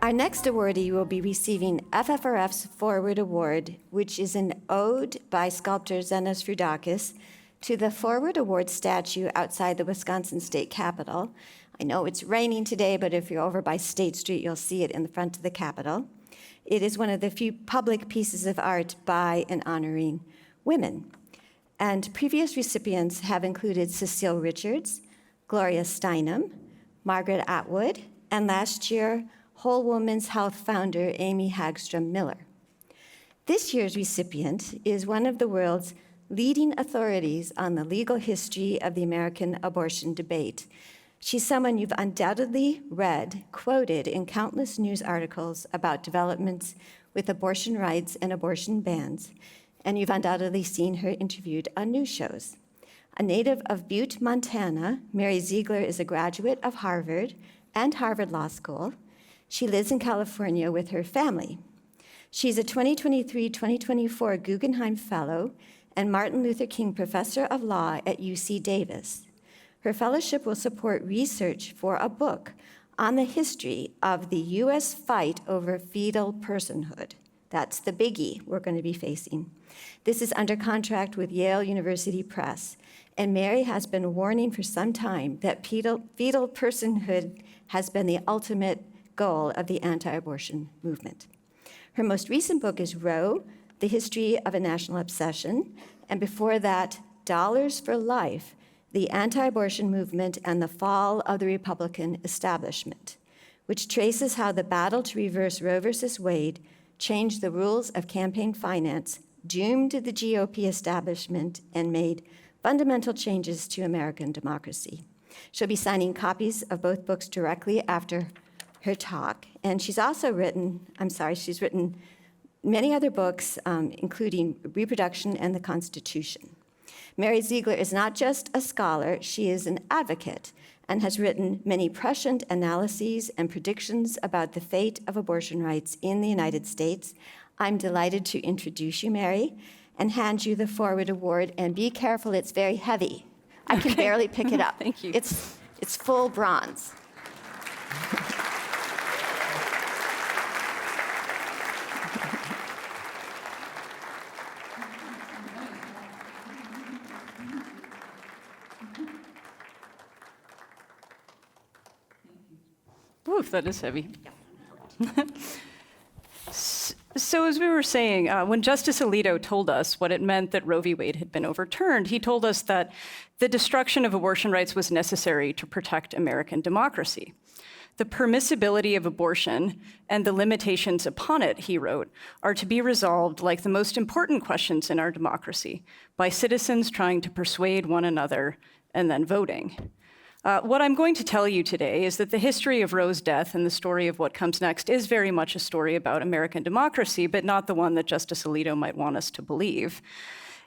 Our next awardee will be receiving FFRF's Forward Award, which is an ode by sculptor Zenos Frudakis to the Forward Award statue outside the Wisconsin State Capitol. I know it's raining today, but if you're over by State Street, you'll see it in the front of the Capitol. It is one of the few public pieces of art by and honoring women. And previous recipients have included Cecile Richards, Gloria Steinem, Margaret Atwood, and last year, Whole Woman's Health founder Amy Hagstrom Miller. This year's recipient is one of the world's leading authorities on the legal history of the American abortion debate. She's someone you've undoubtedly read, quoted in countless news articles about developments with abortion rights and abortion bans, and you've undoubtedly seen her interviewed on news shows. A native of Butte, Montana, Mary Ziegler is a graduate of Harvard and Harvard Law School. She lives in California with her family. She's a 2023-2024 Guggenheim Fellow and Martin Luther King Professor of Law at UC Davis. Her fellowship will support research for a book on the history of the US fight over fetal personhood. That's the biggie we're going to be facing. This is under contract with Yale University Press, and Mary has been warning for some time that fetal personhood has been the ultimate goal of the anti-abortion movement. Her most recent book is Roe, The History of a National Obsession, and before that, Dollars for Life, The Anti-Abortion Movement and the Fall of the Republican Establishment, which traces how the battle to reverse Roe v. Wade changed the rules of campaign finance, doomed the GOP establishment, and made fundamental changes to American democracy. She'll be signing copies of both books directly after her talk. And she's written many other books, including Reproduction and the Constitution. Mary Ziegler is not just a scholar, she is an advocate and has written many prescient analyses and predictions about the fate of abortion rights in the United States. I'm delighted to introduce you, Mary, and hand you the Forward Award, and be careful, it's very heavy. I can barely pick it up. Thank you. It's full bronze. Oof, that is heavy. So as we were saying, when Justice Alito told us what it meant that Roe v. Wade had been overturned, he told us that the destruction of abortion rights was necessary to protect American democracy. The permissibility of abortion and the limitations upon it, he wrote, are to be resolved like the most important questions in our democracy, by citizens trying to persuade one another and then voting. What I'm going to tell you today is that the history of Roe's death and the story of what comes next is very much a story about American democracy, but not the one that Justice Alito might want us to believe.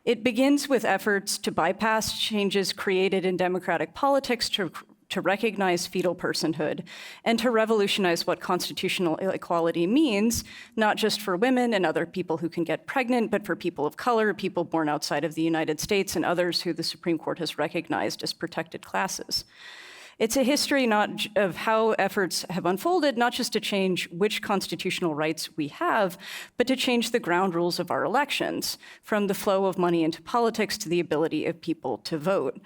It begins with efforts to bypass changes created in democratic politics to recognize fetal personhood and to revolutionize what constitutional equality means, not just for women and other people who can get pregnant, but for people of color, people born outside of the United States, and others who the Supreme Court has recognized as protected classes. It's a history not of how efforts have unfolded, not just to change which constitutional rights we have, but to change the ground rules of our elections, from the flow of money into politics to the ability of people to vote.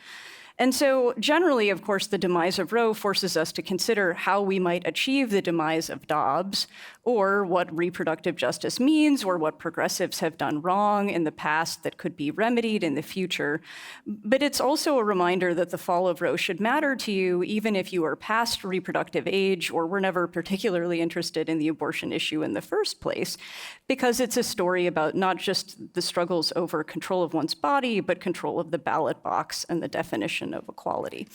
And so generally, of course, the demise of Roe forces us to consider how we might achieve the demise of Dobbs, or what reproductive justice means, or what progressives have done wrong in the past that could be remedied in the future. But it's also a reminder that the fall of Roe should matter to you, even if you are past reproductive age or were never particularly interested in the abortion issue in the first place, because it's a story about not just the struggles over control of one's body, but control of the ballot box and the definition of equality.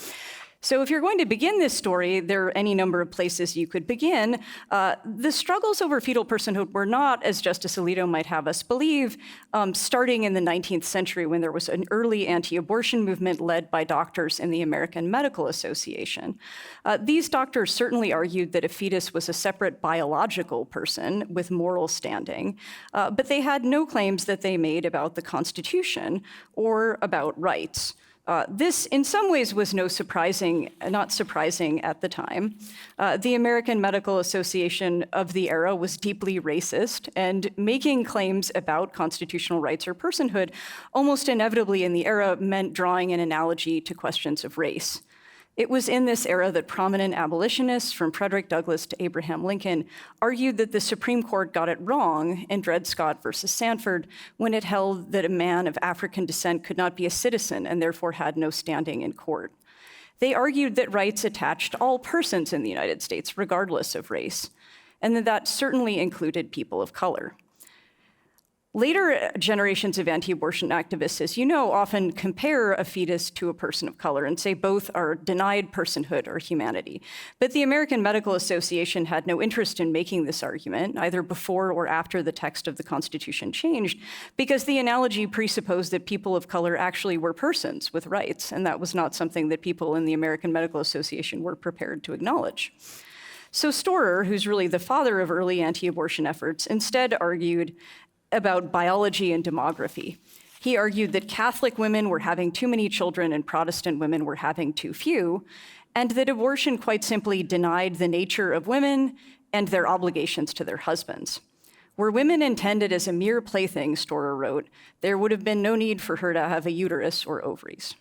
So if you're going to begin this story, there are any number of places you could begin. The struggles over fetal personhood were not, as Justice Alito might have us believe, starting in the 19th century when there was an early anti-abortion movement led by doctors in the American Medical Association. These doctors certainly argued that a fetus was a separate biological person with moral standing, but they had no claims that they made about the Constitution or about rights. This, in some ways, was not surprising at the time. The American Medical Association of the era was deeply racist, and making claims about constitutional rights or personhood almost inevitably in the era meant drawing an analogy to questions of race. It was in this era that prominent abolitionists, from Frederick Douglass to Abraham Lincoln, argued that the Supreme Court got it wrong in Dred Scott versus Sanford when it held that a man of African descent could not be a citizen and therefore had no standing in court. They argued that rights attached to all persons in the United States, regardless of race, and that certainly included people of color. Later generations of anti-abortion activists, as you know, often compare a fetus to a person of color and say both are denied personhood or humanity. But the American Medical Association had no interest in making this argument, either before or after the text of the Constitution changed, because the analogy presupposed that people of color actually were persons with rights, and that was not something that people in the American Medical Association were prepared to acknowledge. So Storer, who's really the father of early anti-abortion efforts, instead argued about biology and demography. He argued that Catholic women were having too many children and Protestant women were having too few, and that abortion quite simply denied the nature of women and their obligations to their husbands. Were women intended as a mere plaything, Storer wrote, there would have been no need for her to have a uterus or ovaries.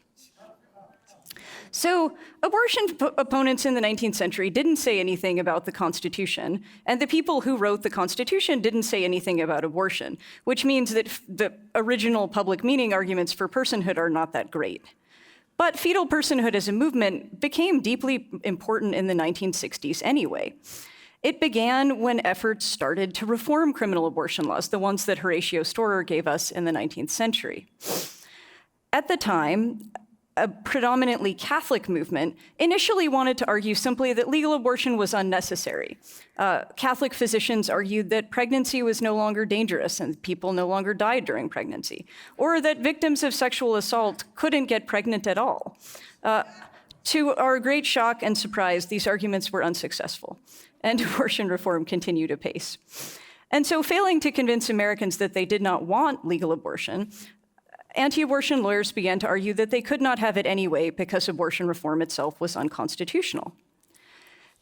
So abortion opponents in the 19th century didn't say anything about the Constitution, and the people who wrote the Constitution didn't say anything about abortion, which means that the original public meaning arguments for personhood are not that great. But fetal personhood as a movement became deeply important in the 1960s anyway. It began when efforts started to reform criminal abortion laws, the ones that Horatio Storer gave us in the 19th century. At the time, a predominantly Catholic movement initially wanted to argue simply that legal abortion was unnecessary. Catholic physicians argued that pregnancy was no longer dangerous and people no longer died during pregnancy, or that victims of sexual assault couldn't get pregnant at all. To our great shock and surprise, these arguments were unsuccessful, and abortion reform continued apace. And so, failing to convince Americans that they did not want legal abortion, anti-abortion lawyers began to argue that they could not have it anyway because abortion reform itself was unconstitutional.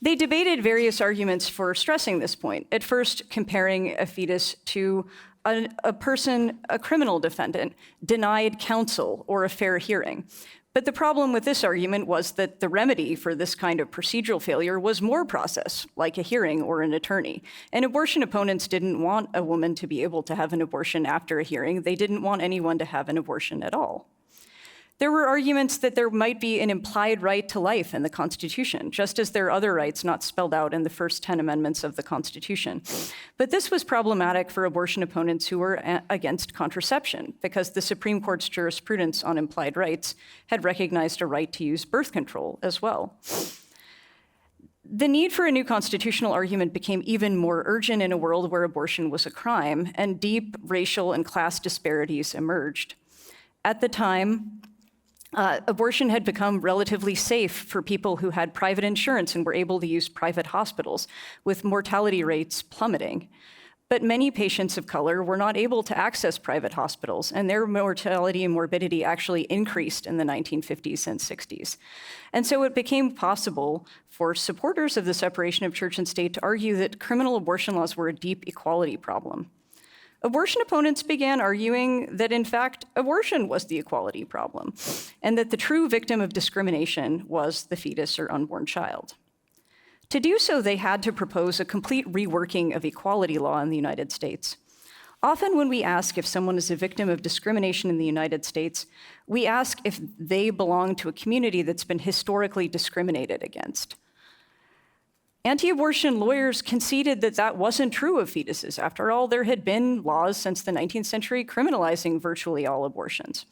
They debated various arguments for stressing this point, at first comparing a fetus to a person, a criminal defendant, denied counsel or a fair hearing. But the problem with this argument was that the remedy for this kind of procedural failure was more process, like a hearing or an attorney. And abortion opponents didn't want a woman to be able to have an abortion after a hearing. They didn't want anyone to have an abortion at all. There were arguments that there might be an implied right to life in the Constitution, just as there are other rights not spelled out in the first 10 amendments of the Constitution. But this was problematic for abortion opponents who were against contraception, because the Supreme Court's jurisprudence on implied rights had recognized a right to use birth control as well. The need for a new constitutional argument became even more urgent in a world where abortion was a crime, and deep racial and class disparities emerged. At the time, abortion had become relatively safe for people who had private insurance and were able to use private hospitals, with mortality rates plummeting. But many patients of color were not able to access private hospitals, and their mortality and morbidity actually increased in the 1950s and 60s. And so it became possible for supporters of the separation of church and state to argue that criminal abortion laws were a deep equality problem. Abortion opponents began arguing that, in fact, abortion was the equality problem, and that the true victim of discrimination was the fetus or unborn child. To do so, they had to propose a complete reworking of equality law in the United States. Often when we ask if someone is a victim of discrimination in the United States, we ask if they belong to a community that's been historically discriminated against. Anti-abortion lawyers conceded that that wasn't true of fetuses. After all, there had been laws since the 19th century criminalizing virtually all abortions.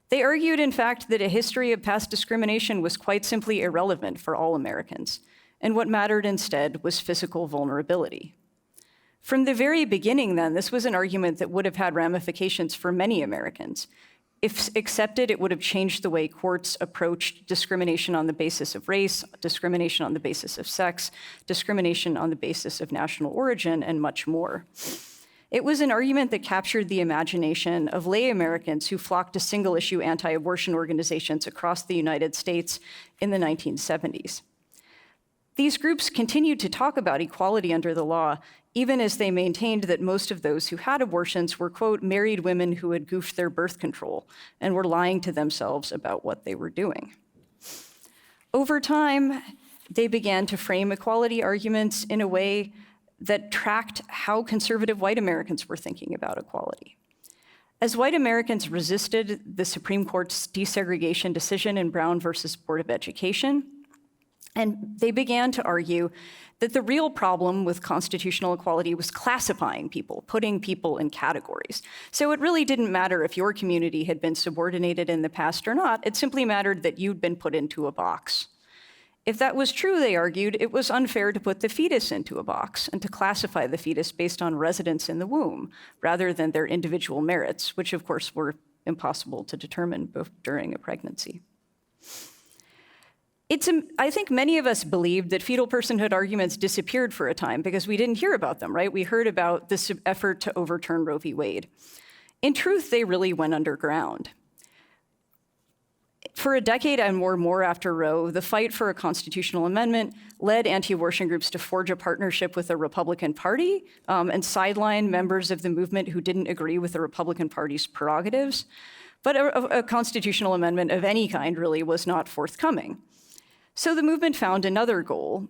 They argued, in fact, that a history of past discrimination was quite simply irrelevant for all Americans, and what mattered instead was physical vulnerability. From the very beginning, then, this was an argument that would have had ramifications for many Americans. If accepted, it would have changed the way courts approached discrimination on the basis of race, discrimination on the basis of sex, discrimination on the basis of national origin, and much more. It was an argument that captured the imagination of lay Americans who flocked to single-issue anti-abortion organizations across the United States in the 1970s. These groups continued to talk about equality under the law, even as they maintained that most of those who had abortions were, quote, married women who had goofed their birth control and were lying to themselves about what they were doing. Over time, they began to frame equality arguments in a way that tracked how conservative white Americans were thinking about equality. As white Americans resisted the Supreme Court's desegregation decision in Brown versus Board of Education, and they began to argue that the real problem with constitutional equality was classifying people, putting people in categories. So it really didn't matter if your community had been subordinated in the past or not, it simply mattered that you'd been put into a box. If that was true, they argued, it was unfair to put the fetus into a box and to classify the fetus based on residence in the womb, rather than their individual merits, which of course were impossible to determine during a pregnancy. I think many of us believed that fetal personhood arguments disappeared for a time because we didn't hear about them, right? We heard about this effort to overturn Roe v. Wade. In truth, they really went underground. For a decade and more after Roe, the fight for a constitutional amendment led anti-abortion groups to forge a partnership with the Republican Party and sideline members of the movement who didn't agree with the Republican Party's prerogatives. But a constitutional amendment of any kind really was not forthcoming. So the movement found another goal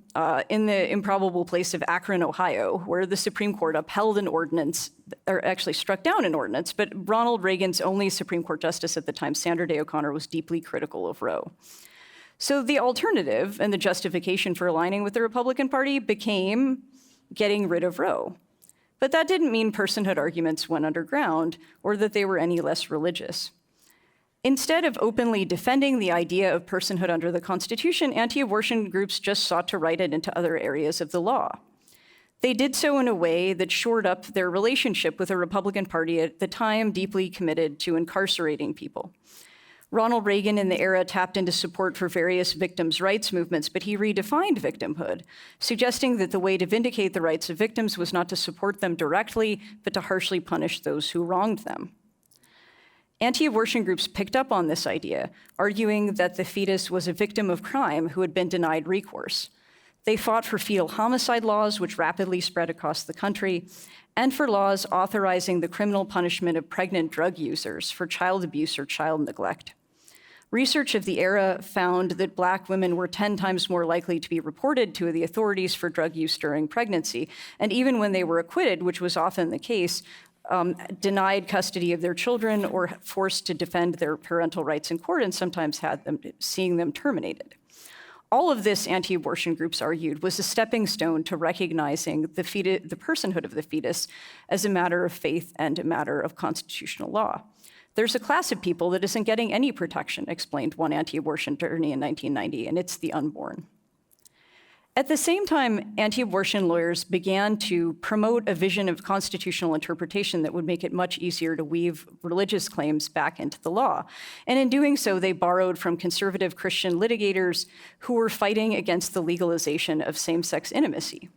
in the improbable place of Akron, Ohio, where the Supreme Court upheld an ordinance, or actually struck down an ordinance, but Ronald Reagan's only Supreme Court justice at the time, Sandra Day O'Connor, was deeply critical of Roe. So the alternative and the justification for aligning with the Republican Party became getting rid of Roe. But that didn't mean personhood arguments went underground or that they were any less religious. Instead of openly defending the idea of personhood under the Constitution, anti-abortion groups just sought to write it into other areas of the law. They did so in a way that shored up their relationship with the Republican Party at the time deeply committed to incarcerating people. Ronald Reagan in the era tapped into support for various victims' rights movements, but he redefined victimhood, suggesting that the way to vindicate the rights of victims was not to support them directly, but to harshly punish those who wronged them. Anti-abortion groups picked up on this idea, arguing that the fetus was a victim of crime who had been denied recourse. They fought for fetal homicide laws, which rapidly spread across the country, and for laws authorizing the criminal punishment of pregnant drug users for child abuse or child neglect. Research of the era found that Black women were 10 times more likely to be reported to the authorities for drug use during pregnancy, and even when they were acquitted, which was often the case, denied custody of their children or forced to defend their parental rights in court, and sometimes had them seeing them terminated. All of this, anti-abortion groups argued, was a stepping stone to recognizing the personhood of the fetus as a matter of faith and a matter of constitutional law. There's a class of people that isn't getting any protection, explained one anti-abortion attorney in 1990, and it's the unborn. At the same time, anti-abortion lawyers began to promote a vision of constitutional interpretation that would make it much easier to weave religious claims back into the law. And in doing so, they borrowed from conservative Christian litigators who were fighting against the legalization of same-sex intimacy.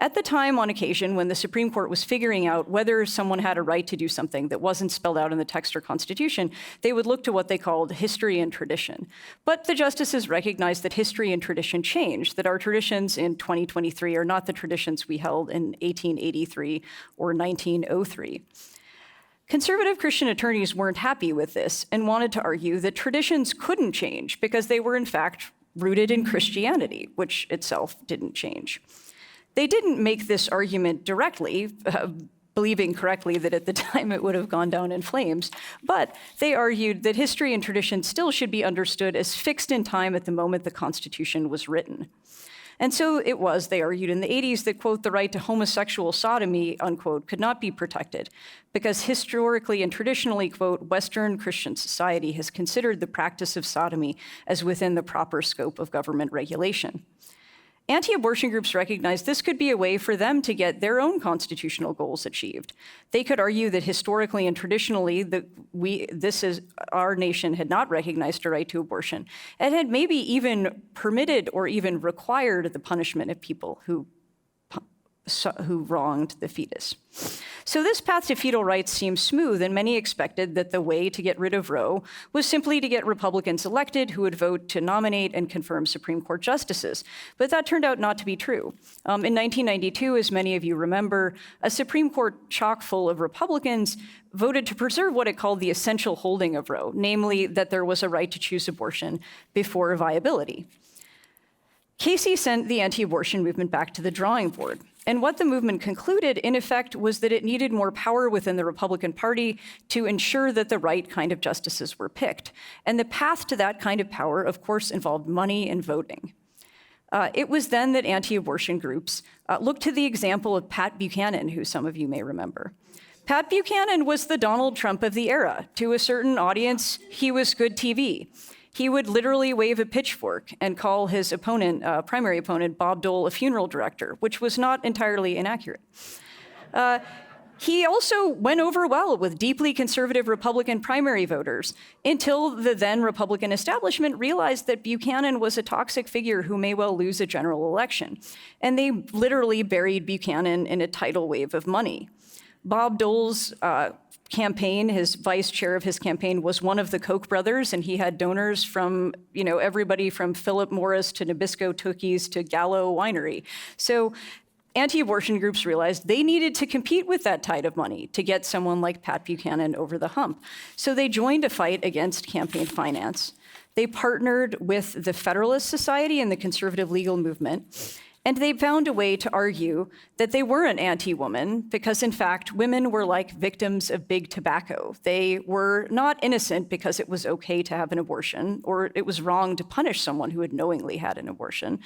At the time, on occasion, when the Supreme Court was figuring out whether someone had a right to do something that wasn't spelled out in the text or Constitution, they would look to what they called history and tradition. But the justices recognized that history and tradition changed, that our traditions in 2023 are not the traditions we held in 1883 or 1903. Conservative Christian attorneys weren't happy with this and wanted to argue that traditions couldn't change because they were, in fact, rooted in Christianity, which itself didn't change. They didn't make this argument directly, believing correctly that at the time it would have gone down in flames, but they argued that history and tradition still should be understood as fixed in time at the moment the Constitution was written. And so it was, they argued in the 80s, that, quote, the right to homosexual sodomy, unquote, could not be protected because historically and traditionally, quote, Western Christian society has considered the practice of sodomy as within the proper scope of government regulation. Anti-abortion groups recognized this could be a way for them to get their own constitutional goals achieved. They could argue that historically and traditionally, our nation had not recognized a right to abortion, and had maybe even permitted or even required the punishment of people who who wronged the fetus. So this path to fetal rights seems smooth, and many expected that the way to get rid of Roe was simply to get Republicans elected who would vote to nominate and confirm Supreme Court justices. But that turned out not to be true. In 1992, as many of you remember, a Supreme Court chock full of Republicans voted to preserve what it called the essential holding of Roe, namely that there was a right to choose abortion before viability. Casey sent the anti-abortion movement back to the drawing board. And what the movement concluded, in effect, was that it needed more power within the Republican Party to ensure that the right kind of justices were picked. And the path to that kind of power, of course, involved money and voting. It was then that anti-abortion groups looked to the example of Pat Buchanan, who some of you may remember. Pat Buchanan was the Donald Trump of the era. To a certain audience, he was good TV. He would literally wave a pitchfork and call his opponent, primary opponent, Bob Dole, a funeral director, which was not entirely inaccurate. He also went over well with deeply conservative Republican primary voters until the then Republican establishment realized that Buchanan was a toxic figure who may well lose a general election. And they literally buried Buchanan in a tidal wave of money. Bob Dole's campaign, his vice chair of his campaign, was one of the Koch brothers, and he had donors from, everybody from Philip Morris to Nabisco Cookies to Gallo Winery. So anti-abortion groups realized they needed to compete with that tide of money to get someone like Pat Buchanan over the hump. So they joined a fight against campaign finance. They partnered with the Federalist Society and the conservative legal movement. And they found a way to argue that they weren't anti-woman because, in fact, women were like victims of big tobacco. They were not innocent because it was okay to have an abortion, or it was wrong to punish someone who had knowingly had an abortion.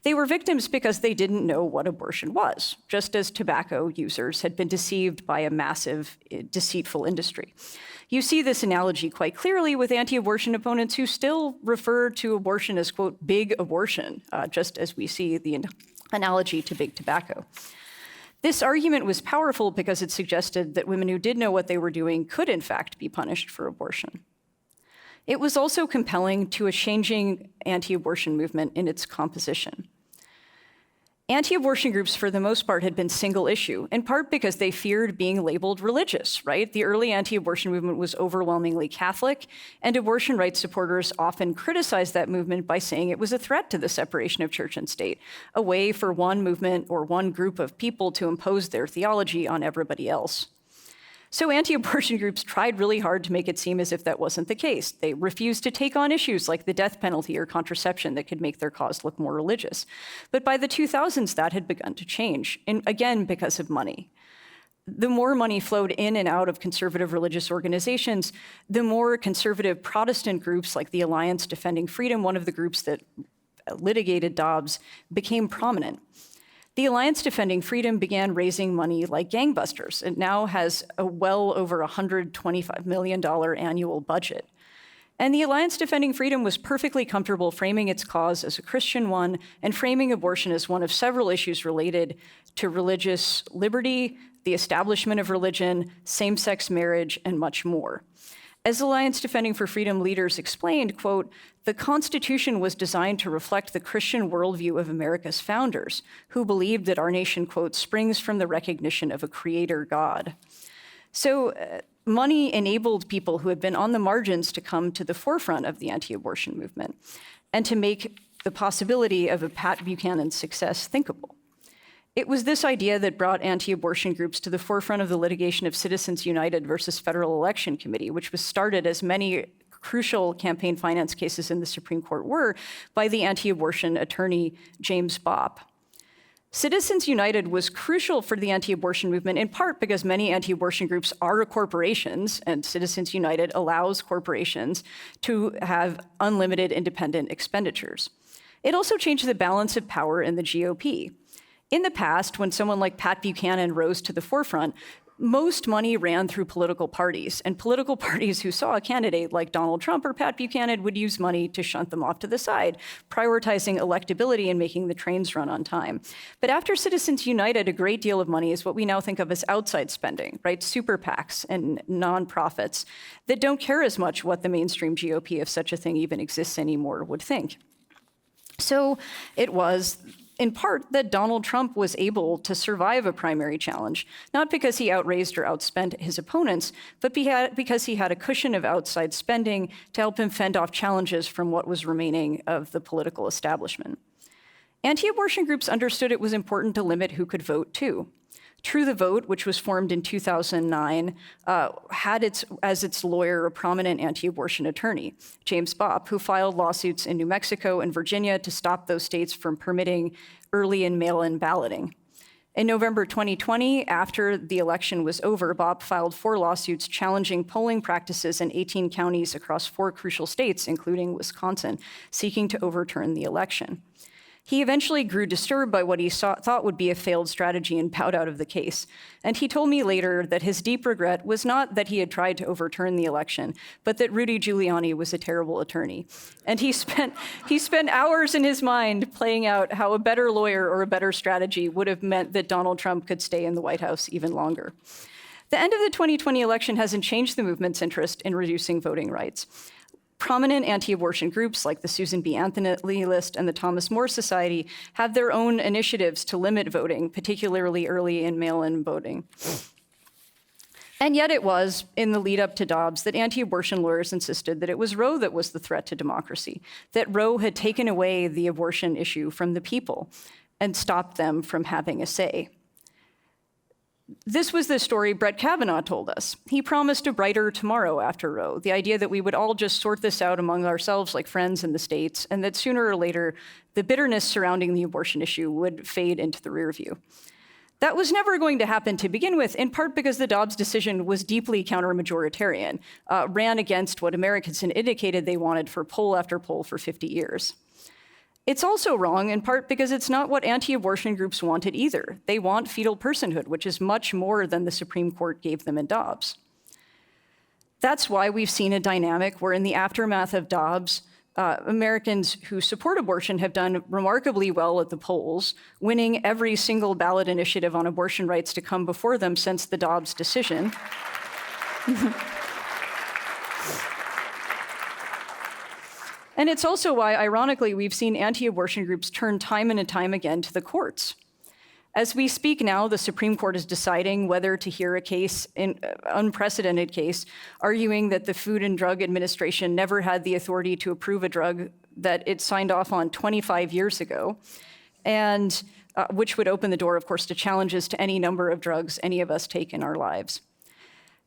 They were victims because they didn't know what abortion was, just as tobacco users had been deceived by a massive, deceitful industry. You see this analogy quite clearly with anti-abortion opponents who still refer to abortion as, quote, big abortion, just as we see the analogy to big tobacco. This argument was powerful because it suggested that women who did know what they were doing could, in fact, be punished for abortion. It was also compelling to a changing anti-abortion movement in its composition. Anti-abortion groups, for the most part, had been single issue, in part because they feared being labeled religious, right? The early anti-abortion movement was overwhelmingly Catholic, and abortion rights supporters often criticized that movement by saying it was a threat to the separation of church and state, a way for one movement or one group of people to impose their theology on everybody else. So anti-abortion groups tried really hard to make it seem as if that wasn't the case. They refused to take on issues like the death penalty or contraception that could make their cause look more religious. But by the 2000s, that had begun to change, and again, because of money. The more money flowed in and out of conservative religious organizations, the more conservative Protestant groups like the Alliance Defending Freedom, one of the groups that litigated Dobbs, became prominent. The Alliance Defending Freedom began raising money like gangbusters. It now has a well over $125 million annual budget. And the Alliance Defending Freedom was perfectly comfortable framing its cause as a Christian one and framing abortion as one of several issues related to religious liberty, the establishment of religion, same-sex marriage, and much more. As Alliance Defending for Freedom leaders explained, quote, "The Constitution was designed to reflect the Christian worldview of America's founders, who believed that our nation, quote, springs from the recognition of a creator God." So money enabled people who had been on the margins to come to the forefront of the anti-abortion movement and to make the possibility of a Pat Buchanan success thinkable. It was this idea that brought anti-abortion groups to the forefront of the litigation of Citizens United versus Federal Election Committee, which was started, as many crucial campaign finance cases in the Supreme Court were, by the anti-abortion attorney James Bopp. Citizens United was crucial for the anti-abortion movement, in part because many anti-abortion groups are corporations, and Citizens United allows corporations to have unlimited independent expenditures. It also changed the balance of power in the GOP. In the past, when someone like Pat Buchanan rose to the forefront, most money ran through political parties, and political parties who saw a candidate like Donald Trump or Pat Buchanan would use money to shunt them off to the side, prioritizing electability and making the trains run on time. But after Citizens United, a great deal of money is what we now think of as outside spending, right? Super PACs and nonprofits that don't care as much what the mainstream GOP, if such a thing even exists anymore, would think. So it was in part that Donald Trump was able to survive a primary challenge, not because he outraised or outspent his opponents, but because he had a cushion of outside spending to help him fend off challenges from what was remaining of the political establishment. Anti-abortion groups understood it was important to limit who could vote, too. True the Vote, which was formed in 2009, had as its lawyer a prominent anti-abortion attorney, James Bopp, who filed lawsuits in New Mexico and Virginia to stop those states from permitting early and mail-in balloting. In November 2020, after the election was over, Bopp filed 4 lawsuits challenging polling practices in 18 counties across 4 crucial states, including Wisconsin, seeking to overturn the election. He eventually grew disturbed by what he thought would be a failed strategy and bowed out of the case. And he told me later that his deep regret was not that he had tried to overturn the election, but that Rudy Giuliani was a terrible attorney. And he spent hours in his mind playing out how a better lawyer or a better strategy would have meant that Donald Trump could stay in the White House even longer. The end of the 2020 election hasn't changed the movement's interest in reducing voting rights. Prominent anti-abortion groups like the Susan B. Anthony List and the Thomas More Society have their own initiatives to limit voting, particularly early and mail-in voting. And yet it was, in the lead up to Dobbs, that anti-abortion lawyers insisted that it was Roe that was the threat to democracy, that Roe had taken away the abortion issue from the people and stopped them from having a say. This was the story Brett Kavanaugh told us. He promised a brighter tomorrow after Roe, the idea that we would all just sort this out among ourselves like friends in the states, and that sooner or later, the bitterness surrounding the abortion issue would fade into the rear view. That was never going to happen to begin with, in part because the Dobbs decision was deeply counter-majoritarian, ran against what Americans had indicated they wanted for poll after poll for 50 years. It's also wrong, in part because it's not what anti-abortion groups wanted either. They want fetal personhood, which is much more than the Supreme Court gave them in Dobbs. That's why we've seen a dynamic where in the aftermath of Dobbs, Americans who support abortion have done remarkably well at the polls, winning every single ballot initiative on abortion rights to come before them since the Dobbs decision. And it's also why, ironically, we've seen anti-abortion groups turn time and time again to the courts. As we speak now, the Supreme Court is deciding whether to hear a case, an unprecedented case, arguing that the Food and Drug Administration never had the authority to approve a drug that it signed off on 25 years ago, and which would open the door, of course, to challenges to any number of drugs any of us take in our lives.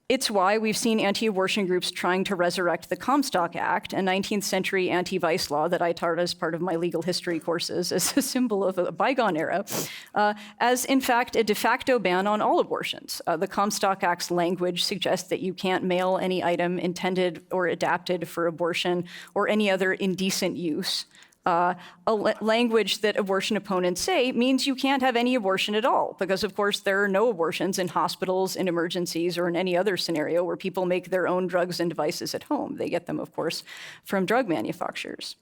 It's why we've seen anti-abortion groups trying to resurrect the Comstock Act, a 19th century anti-vice law that I taught as part of my legal history courses as a symbol of a bygone era, as in fact a de facto ban on all abortions. The Comstock Act's language suggests that you can't mail any item intended or adapted for abortion or any other indecent use. Language that abortion opponents say means you can't have any abortion at all, because of course there are no abortions in hospitals, in emergencies, or in any other scenario where people make their own drugs and devices at home. They get them, of course, from drug manufacturers.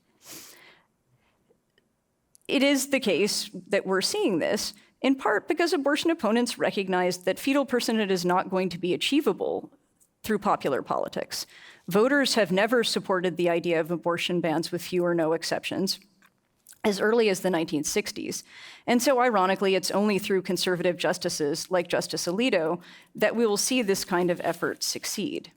It is the case that we're seeing this, in part because abortion opponents recognize that fetal personhood is not going to be achievable through popular politics. Voters have never supported the idea of abortion bans with few or no exceptions as early as the 1960s. And so ironically, it's only through conservative justices like Justice Alito that we will see this kind of effort succeed.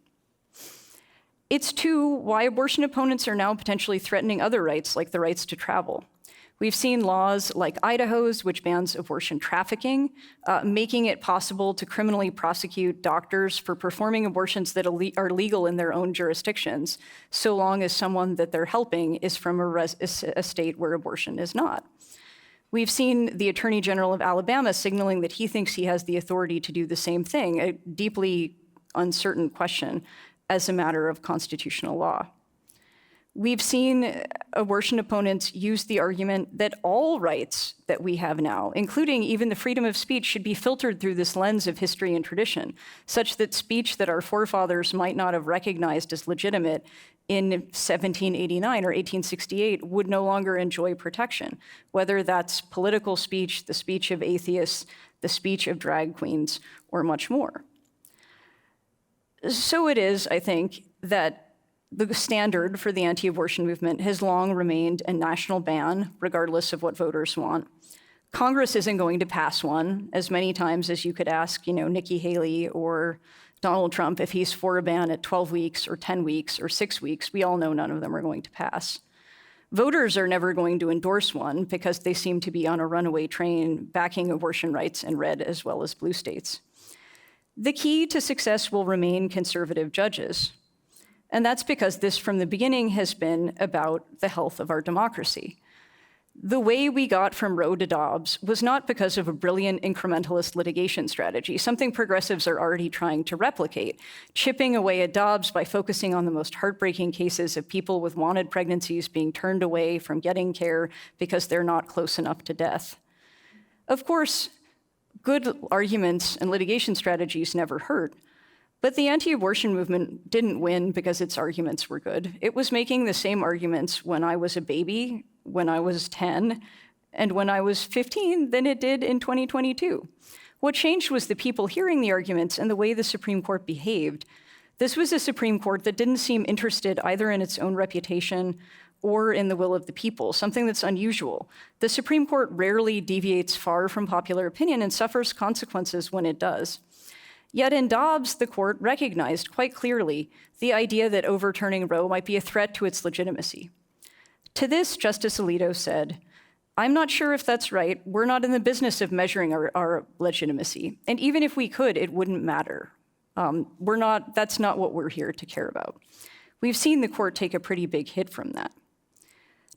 It's too why abortion opponents are now potentially threatening other rights like the rights to travel. We've seen laws like Idaho's, which bans abortion trafficking, making it possible to criminally prosecute doctors for performing abortions that are legal in their own jurisdictions, so long as someone that they're helping is from a state where abortion is not. We've seen the Attorney General of Alabama signaling that he thinks he has the authority to do the same thing, a deeply uncertain question as a matter of constitutional law. We've seen abortion opponents use the argument that all rights that we have now, including even the freedom of speech, should be filtered through this lens of history and tradition, such that speech that our forefathers might not have recognized as legitimate in 1789 or 1868 would no longer enjoy protection, whether that's political speech, the speech of atheists, the speech of drag queens, or much more. So it is, I think, that the standard for the anti-abortion movement has long remained a national ban, regardless of what voters want. Congress isn't going to pass one as many times as you could ask, Nikki Haley or Donald Trump if he's for a ban at 12 weeks or 10 weeks or 6 weeks. We all know none of them are going to pass. Voters are never going to endorse one because they seem to be on a runaway train backing abortion rights in red as well as blue states. The key to success will remain conservative judges. And that's because this from the beginning has been about the health of our democracy. The way we got from Roe to Dobbs was not because of a brilliant incrementalist litigation strategy, something progressives are already trying to replicate, chipping away at Dobbs by focusing on the most heartbreaking cases of people with wanted pregnancies being turned away from getting care because they're not close enough to death. Of course, good arguments and litigation strategies never hurt. But the anti-abortion movement didn't win because its arguments were good. It was making the same arguments when I was a baby, when I was 10, and when I was 15 than it did in 2022. What changed was the people hearing the arguments and the way the Supreme Court behaved. This was a Supreme Court that didn't seem interested either in its own reputation or in the will of the people, something that's unusual. The Supreme Court rarely deviates far from popular opinion and suffers consequences when it does. Yet in Dobbs, the court recognized quite clearly the idea that overturning Roe might be a threat to its legitimacy. To this, Justice Alito said, "I'm not sure if that's right. We're not in the business of measuring our legitimacy. And even if we could, it wouldn't matter. That's not what we're here to care about." We've seen the court take a pretty big hit from that.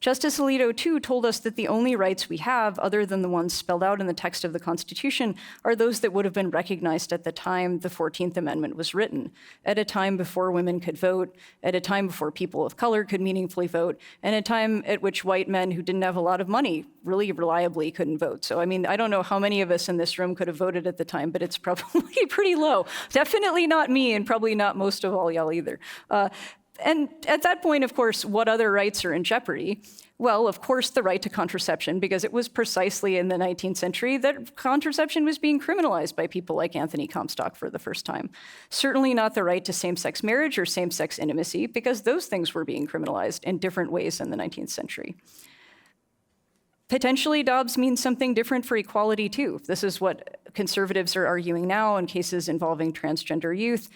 Justice Alito, too, told us that the only rights we have, other than the ones spelled out in the text of the Constitution, are those that would have been recognized at the time the 14th Amendment was written, at a time before women could vote, at a time before people of color could meaningfully vote, and a time at which white men who didn't have a lot of money really reliably couldn't vote. So, I don't know how many of us in this room could have voted at the time, but it's probably pretty low. Definitely not me, and probably not most of all y'all either. And at that point, of course, what other rights are in jeopardy? Well, of course, the right to contraception, because it was precisely in the 19th century that contraception was being criminalized by people like Anthony Comstock for the first time. Certainly not the right to same-sex marriage or same-sex intimacy, because those things were being criminalized in different ways in the 19th century. Potentially, Dobbs means something different for equality, too. This is what conservatives are arguing now in cases involving transgender youth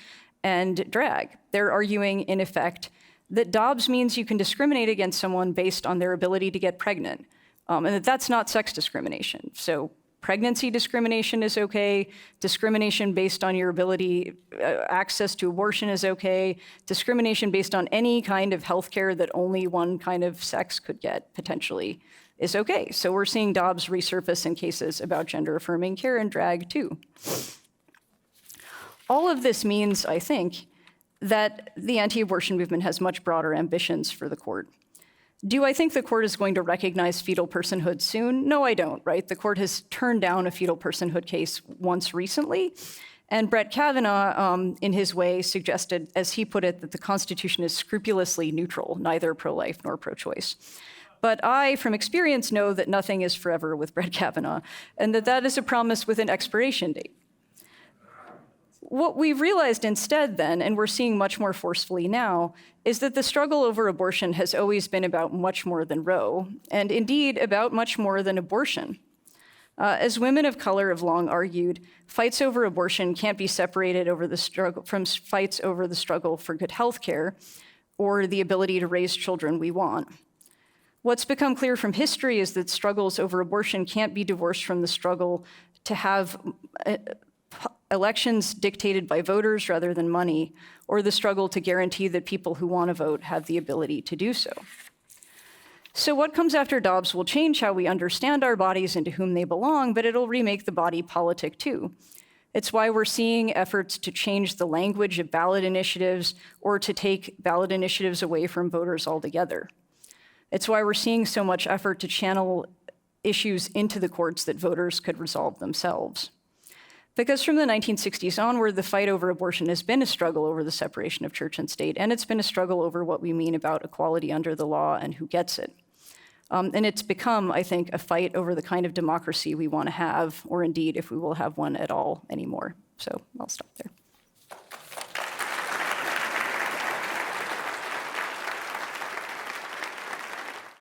and drag. They're arguing, in effect, that Dobbs means you can discriminate against someone based on their ability to get pregnant, and that that's not sex discrimination. So pregnancy discrimination is okay, discrimination based on your ability, access to abortion is okay, discrimination based on any kind of healthcare that only one kind of sex could get, potentially, is okay. So we're seeing Dobbs resurface in cases about gender-affirming care and drag, too. All of this means, I think, that the anti-abortion movement has much broader ambitions for the court. Do I think the court is going to recognize fetal personhood soon? No, I don't, right? The court has turned down a fetal personhood case once recently, and Brett Kavanaugh, in his way, suggested, as he put it, that the Constitution is scrupulously neutral, neither pro-life nor pro-choice. But I, from experience, know that nothing is forever with Brett Kavanaugh, and that is a promise with an expiration date. What we've realized instead then, and we're seeing much more forcefully now, is that the struggle over abortion has always been about much more than Roe, and indeed about much more than abortion. As women of color have long argued, fights over abortion can't be separated from fights over the struggle for good health care or the ability to raise children we want. What's become clear from history is that struggles over abortion can't be divorced from the struggle to have elections dictated by voters rather than money, or the struggle to guarantee that people who want to vote have the ability to do so. So what comes after Dobbs will change how we understand our bodies and to whom they belong, but it'll remake the body politic too. It's why we're seeing efforts to change the language of ballot initiatives or to take ballot initiatives away from voters altogether. It's why we're seeing so much effort to channel issues into the courts that voters could resolve themselves. Because from the 1960s onward, the fight over abortion has been a struggle over the separation of church and state, and it's been a struggle over what we mean about equality under the law and who gets it. And it's become, I think, a fight over the kind of democracy we want to have, or indeed if we will have one at all anymore. So I'll stop there.